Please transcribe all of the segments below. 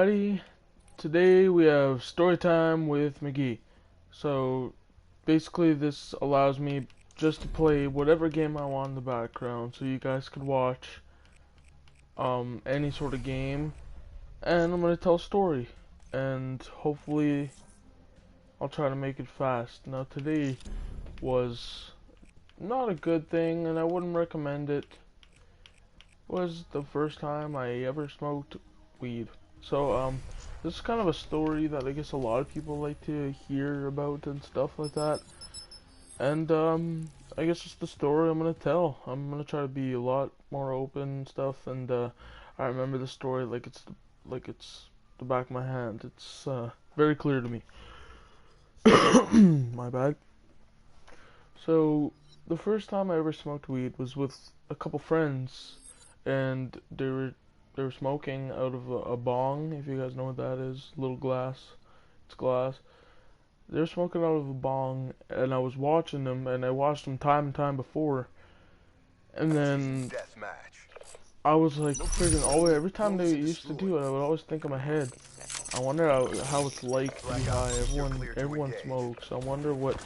everybody. Today we have story time with McGee. So basically this allows me just to play whatever game I want in the background so you guys could watch any sort of game, and I'm gonna tell a story and hopefully I'll try to make it fast. Now today was not a good thing and I wouldn't recommend it. It was the first time I ever smoked weed. So this is kind of a story that I guess a lot of people like to hear about and stuff like that. And I guess it's the story I'm gonna tell. I'm gonna try to be a lot more open and stuff, and I remember the story like it's the back of my hand. It's very clear to me. My bad. So the first time I ever smoked weed was with a couple friends, and they were smoking out of a bong, if you guys know what that is. Little glass. It's glass. They were smoking out of a bong, and I was watching them, and I watched them time and time before. And then I was like, friggin' every time they used to do it, I would always think in my head, I wonder how it's like to be high. Everyone smokes. I wonder what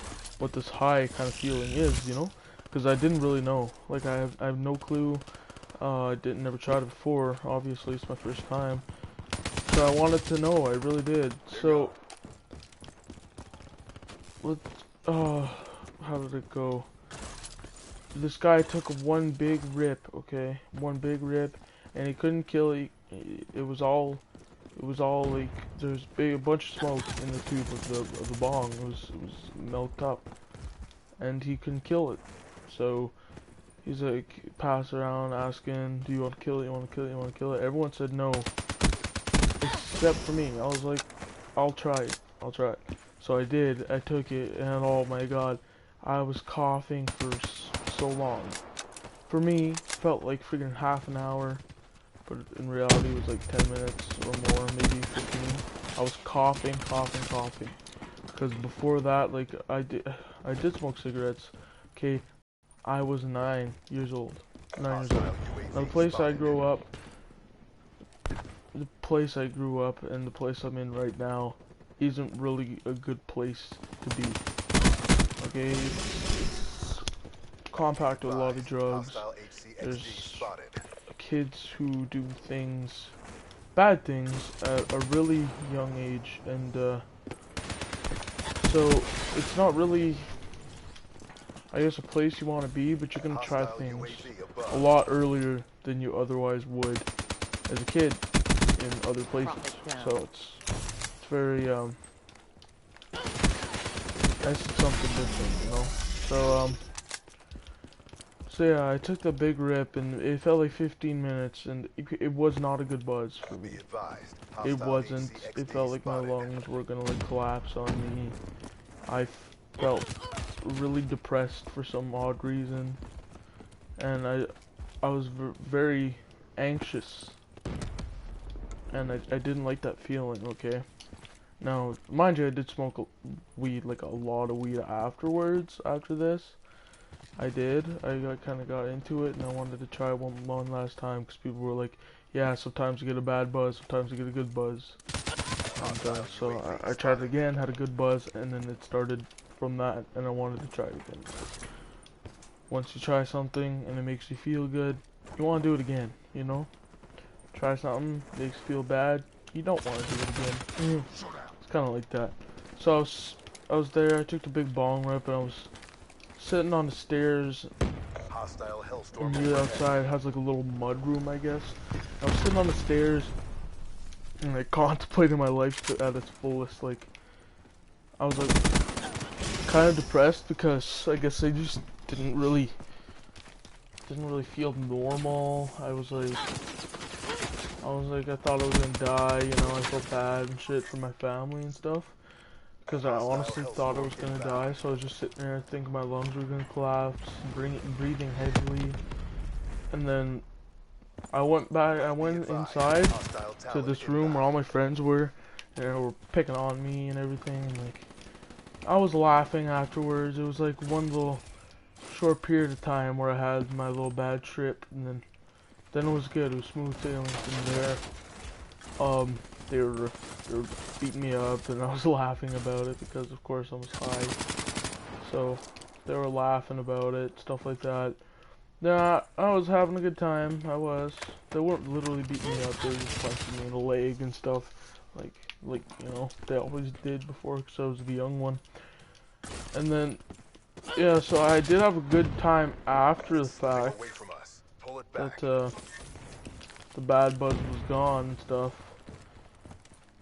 this high kind of feeling is, you know? Because I didn't really know. Like, I have no clue. I never tried it before. Obviously, it's my first time. So I wanted to know. I really did. So how did it go? This guy took one big rip, okay? One big rip, and he couldn't kill it. It was all like, there's a bunch of smoke in the tube of the bong. It was milked up, and he couldn't kill it. So he's like, pass around asking, do you want to kill it, you want to kill it, you want to kill it? Everyone said no, except for me. I was like, I'll try it. So I did. I took it, and oh my god, I was coughing for so long. For me, it felt like freaking half an hour, but in reality it was like 10 minutes or more, maybe 15. I was coughing. Because before that, like, I did smoke cigarettes. Okay, I was 9 years old. 9 years old. Now the place I grew up, and the place I'm in right now isn't really a good place to be. Okay, it's compact with a lot of drugs. There's kids who do bad things at a really young age, and so it's not really, I guess, a place you want to be, but you're gonna try things a lot earlier than you otherwise would as a kid in other places. So it's very that's something different, you know. So yeah, I took the big rip, and it felt like 15 minutes, and it was not a good buzz for me. It wasn't. It felt like my lungs were gonna like collapse on me. I felt really depressed for some odd reason, and I was very anxious, and I didn't like that feeling. Okay. Now, mind you, I did smoke weed, like a lot of weed afterwards, after this. I did. I kind of got into it, and I wanted to try one last time, because people were like, yeah, sometimes you get a bad buzz, sometimes you get a good buzz. And so I tried it again, had a good buzz, and then it started from that, and I wanted to try it again. Once you try something, and it makes you feel good, you want to do it again, you know? Try something, makes you feel bad, you don't want to do it again. Kind of like that. So I was there. I took the big bong rip, and I was sitting on the stairs. And the outside has like a little mud room, I guess. I was sitting on the stairs, and I contemplated my life at its fullest. Like, I was like kind of depressed because I guess I just didn't really feel normal. I thought I was gonna die, you know. I felt bad and shit for my family and stuff, because I honestly thought I was gonna die. So I was just sitting there thinking my lungs were gonna collapse, breathing heavily. And then I went inside to this room where all my friends were, and they were picking on me and everything. And like, I was laughing afterwards. It was like one little short period of time where I had my little bad trip, and then it was good. It was smooth sailing from there. they were beating me up, and I was laughing about it because, of course, I was high. So they were laughing about it, stuff like that. Nah, I was having a good time. I was. They weren't literally beating me up. They were just punching me in the leg and stuff, like you know, they always did before, because I was the young one. And then, yeah, so I did have a good time after the fact that the bad buzz was gone and stuff.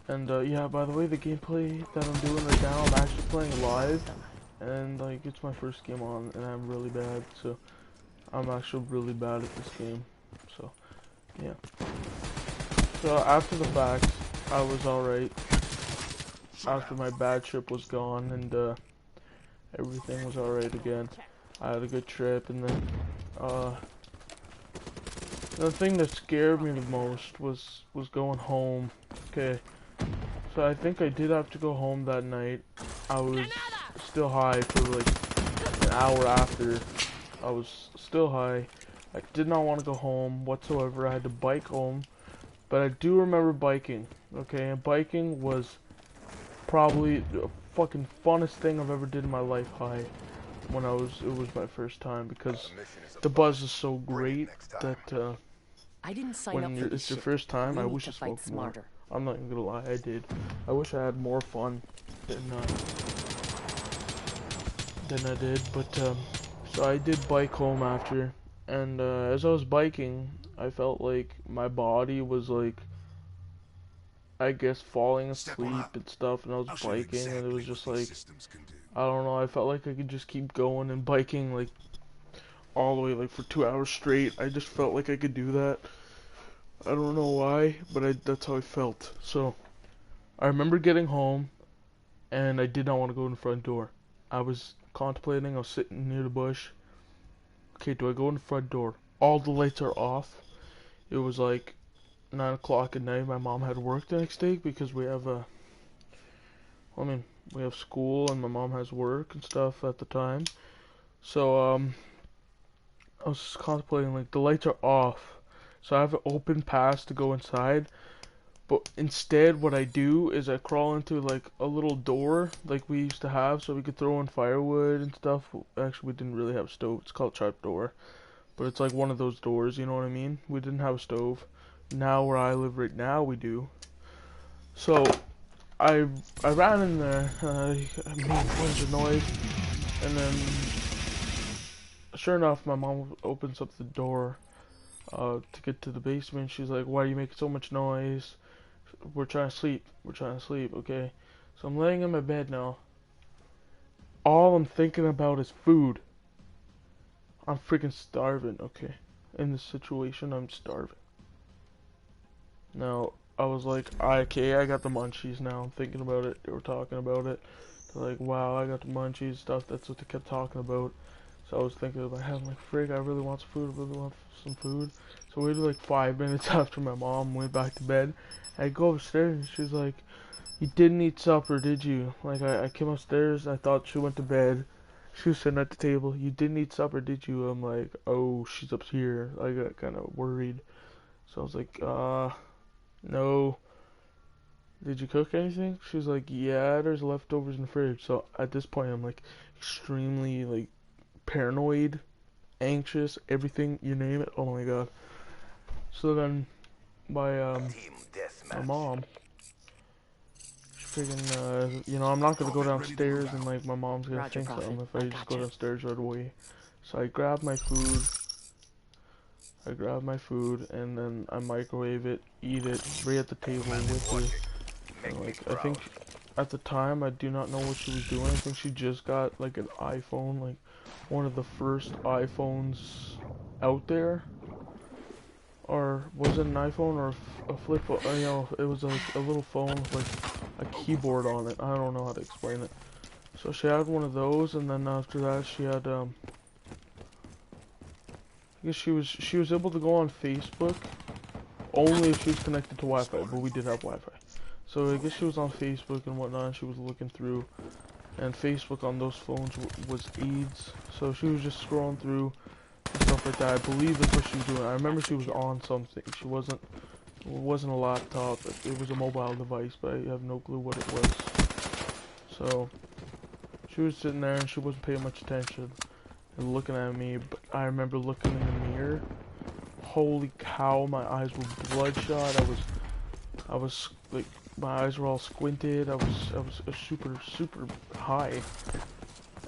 And yeah, by the way, the gameplay that I'm doing right now, I'm actually playing live, and like it's my first game on, and I'm really bad. So I'm actually really bad at this game. So yeah. So after the fact, I was alright. After my bad trip was gone and everything was alright again, I had a good trip, and then the thing that scared me the most was going home. Okay, so I think I did have to go home that night. I was still high for like an hour after. I was still high. I did not want to go home whatsoever. I had to bike home, but I do remember biking. Okay, and biking was probably the fucking funnest thing I've ever did in my life high. When it was my first time, because the buzz is so great that when it's your first time, I wish I smoked more. I'm not even gonna lie, I did. I wish I had more fun than I did, but so I did bike home after, and as I was biking, I felt like my body was like, I guess, falling asleep and stuff, and I was biking, and it was just like, I don't know, I felt like I could just keep going and biking like all the way like for 2 hours straight. I just felt like I could do that. I don't know why, but that's how I felt. So I remember getting home, and I did not want to go in the front door. I was contemplating, I was sitting near the bush. Okay, do I go in the front door? All the lights are off. It was like 9 o'clock at night. My mom had work the next day because we have we have school, and my mom has work and stuff at the time. So I was just contemplating, like, the lights are off, so I have an open pass to go inside. But instead, what I do is I crawl into like a little door like we used to have, so we could throw in firewood and stuff. Actually, we didn't really have a stove. It's called trap door, but it's like one of those doors. You know what I mean? We didn't have a stove. Now where I live right now, we do. So I ran in there. I made a bunch of noise, and then sure enough, my mom opens up the door to get to the basement. She's like, "Why are you making so much noise? We're trying to sleep. We're trying to sleep, okay?" So I'm laying in my bed now. All I'm thinking about is food. I'm freaking starving, okay? In this situation, I'm starving. Now, I was like, okay, I got the munchies now. I'm thinking about it. They were talking about it. They're like, wow, I got the munchies stuff. That's what they kept talking about. So I was thinking in my head, I'm like, frig, I really want some food. I really want some food. So we waited like 5 minutes after my mom went back to bed. I go upstairs, and she's like, "You didn't eat supper, did you?" Like, I came upstairs, I thought she went to bed. She was sitting at the table. "You didn't eat supper, did you?" I'm like, oh, she's up here. I got kind of worried. So I was like, no. "Did you cook anything?" She's like, "Yeah, there's leftovers in the fridge." So at this point, I'm like extremely like paranoid, anxious, everything, you name it. Oh my god. So then my mom, freaking, you know, I'm not gonna go downstairs and like my mom's gonna think something if I just go downstairs right away. So I grab my food, and then I microwave it, eat it right at the table with her. And like, I think at the time, I do not know what she was doing. I think she just got like an iPhone, like one of the first iPhones out there. Or was it an iPhone or a flip phone? You know, it was like a little phone with like a keyboard on it. I don't know how to explain it. So she had one of those, and then after that she had I guess she was able to go on Facebook only if she was connected to Wi-Fi, but we did have Wi-Fi. So I guess she was on Facebook and whatnot, and she was looking through, and Facebook on those phones was AIDS, so she was just scrolling through and stuff like that. I believe that's what she was doing. I remember she was on something. She wasn't wasn't a laptop. It was a mobile device, but I have no clue what it was. So she was sitting there and she wasn't paying much attention and looking at me. But I remember looking in the mirror. Holy cow! My eyes were bloodshot. I was like, my eyes were all squinted. I was super high.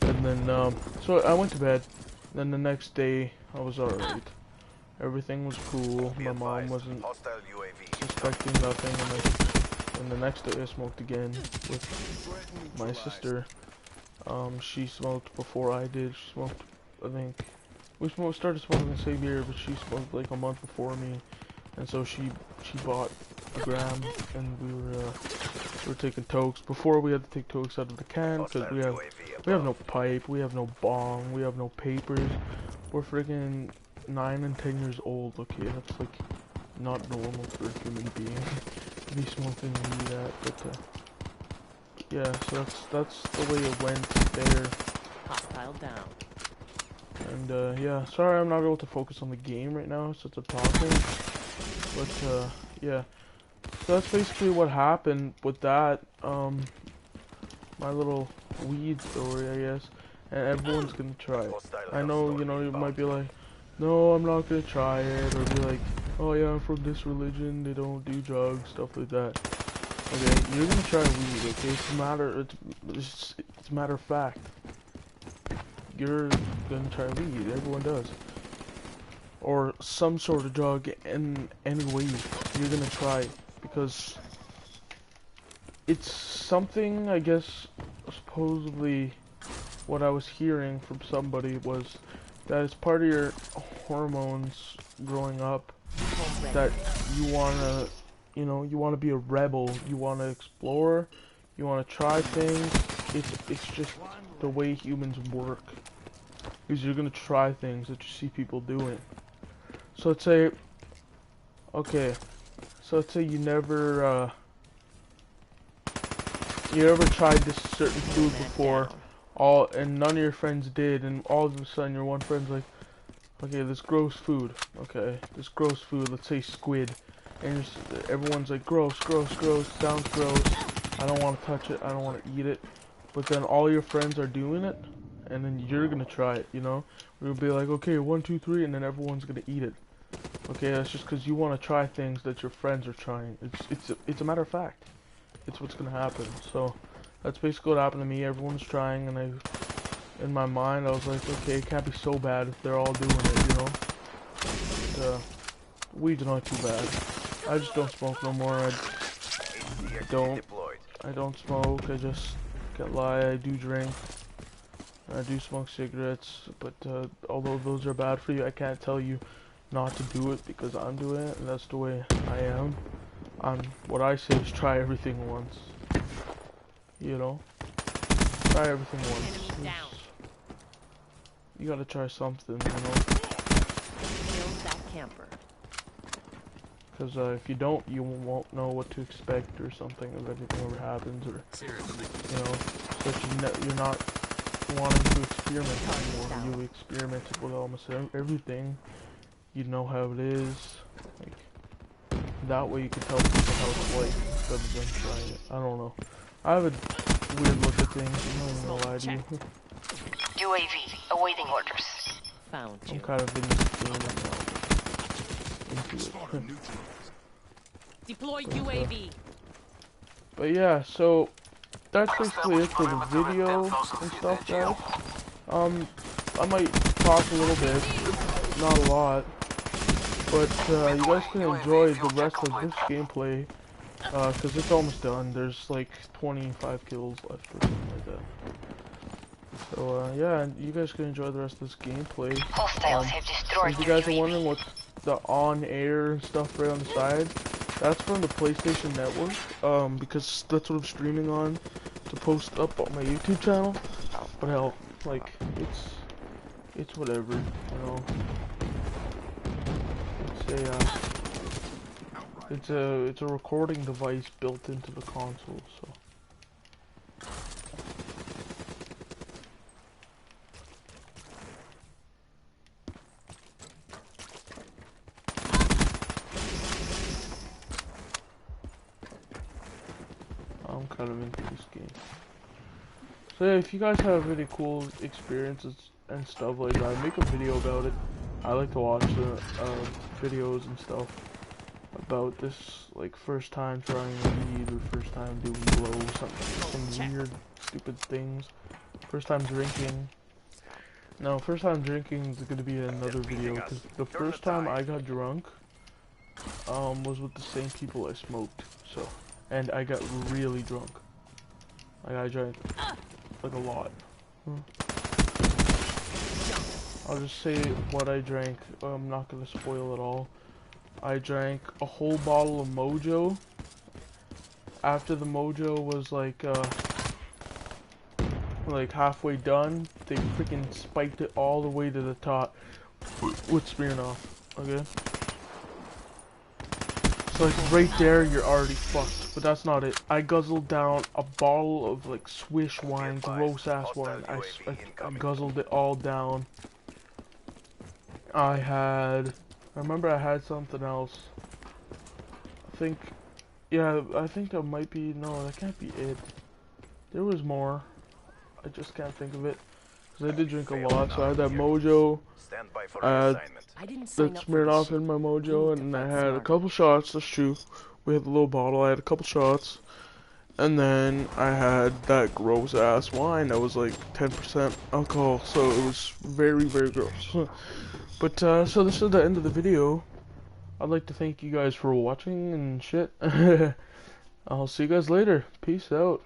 And then so I went to bed. Then the next day I was alright. Everything was cool. My mom wasn't suspecting nothing. And the next day I smoked again with my sister. She smoked before I did. She smoked, I think, started smoking the same year, but she smoked like a month before me. And so she bought a gram, and we were taking tokes. Before we had to take tokes out of the can because we have no pipe, we have no bong, we have no papers. We're freaking 9 and 10 years old. Okay, that's like not normal for a human being to be smoking weed at. But yeah, so that's the way it went there. Hostile down. And yeah, sorry I'm not able to focus on the game right now since I'm talking. But yeah. So that's basically what happened with that, my little weed story, I guess, and everyone's gonna try it. I know, you know, you might be like, no, I'm not gonna try it, or be like, oh yeah, I'm from this religion, they don't do drugs, stuff like that. Okay, you're gonna try weed, okay? It's a matter of fact. You're gonna try weed, everyone does. Or some sort of drug in any way you're gonna try. Because it's something, I guess, supposedly what I was hearing from somebody was that it's part of your hormones growing up, that you wanna, you know, you wanna be a rebel, you wanna explore, you wanna try things. It's just the way humans work, because you're gonna try things that you see people doing. So let's say, okay, so let's say you never tried this certain food before, and none of your friends did, and all of a sudden your one friend's like, okay, this gross food, let's say squid, and everyone's like, gross, sounds gross, I don't want to touch it, I don't want to eat it, but then all your friends are doing it, and then you're gonna try it, you know? We'll be like, okay, 1, 2, 3, and then everyone's gonna eat it. Okay, that's just because you want to try things that your friends are trying. It's a matter of fact. It's what's gonna happen. So that's basically what happened to me. Everyone's trying, and in my mind, I was like, okay, it can't be so bad if they're all doing it, you know. But, weed's not too bad. I just don't smoke no more. I don't smoke. I just can't lie. I do drink. I do smoke cigarettes, but although those are bad for you, I can't tell you not to do it because I'm doing it, and that's the way I am. What I say is try everything once. You know? Try everything once. You gotta try something, you know? Because if you don't, you won't know what to expect or something if anything ever happens, or, you know, so you're not wanting to experiment anymore. You experimented with almost everything. You know how it is, like, that way you can tell people how it's like, instead of them trying it. I don't know. I have a weird look at things, I'm not even gonna lie to you. UAV, awaiting orders. Found you. I'm kind of in this game now. Into it. Deploy UAV. But yeah, so, that's basically it for the video and stuff, guys. I might talk a little bit, not a lot. But you guys can enjoy the rest of this gameplay, because it's almost done. There's like 25 kills left or something like that. So yeah, you guys can enjoy the rest of this gameplay. If you guys are wondering what's the on-air and stuff right on the side, that's from the PlayStation Network, because that's what I'm streaming on to post up on my YouTube channel. But hell, like, it's whatever, you know. It's a recording device built into the console, so. I'm kind of into this game. So yeah, if you guys have really cool experiences and stuff like that, make a video about it. I like to watch the videos and stuff about this, like first time trying weed or first time doing blow, some weird, stupid things. First time drinking. No, first time drinking is gonna be another video, because the first time I got drunk, was with the same people I smoked, so, and I got really drunk. Like, I drank, like, a lot. I'll just say what I drank, I'm not gonna spoil it all. I drank a whole bottle of Mojo. After the Mojo was, like halfway done, they freaking spiked it all the way to the top with Smirnoff, okay? So like right there, you're already fucked, but that's not it. I guzzled down a bottle of like Swish wine, gross ass wine. I guzzled it all down. I remember I had something else. I think that might be, no, that can't be it. There was more. I just can't think of it. Because I did drink a lot, so I had that Mojo. I had that Smirnoff in my Mojo, and I had a couple shots, that's true. We had the little bottle, I had a couple shots. And then I had that gross ass wine that was like 10% alcohol, so it was very, very gross. But, so this is the end of the video. I'd like to thank you guys for watching and shit. I'll see you guys later. Peace out.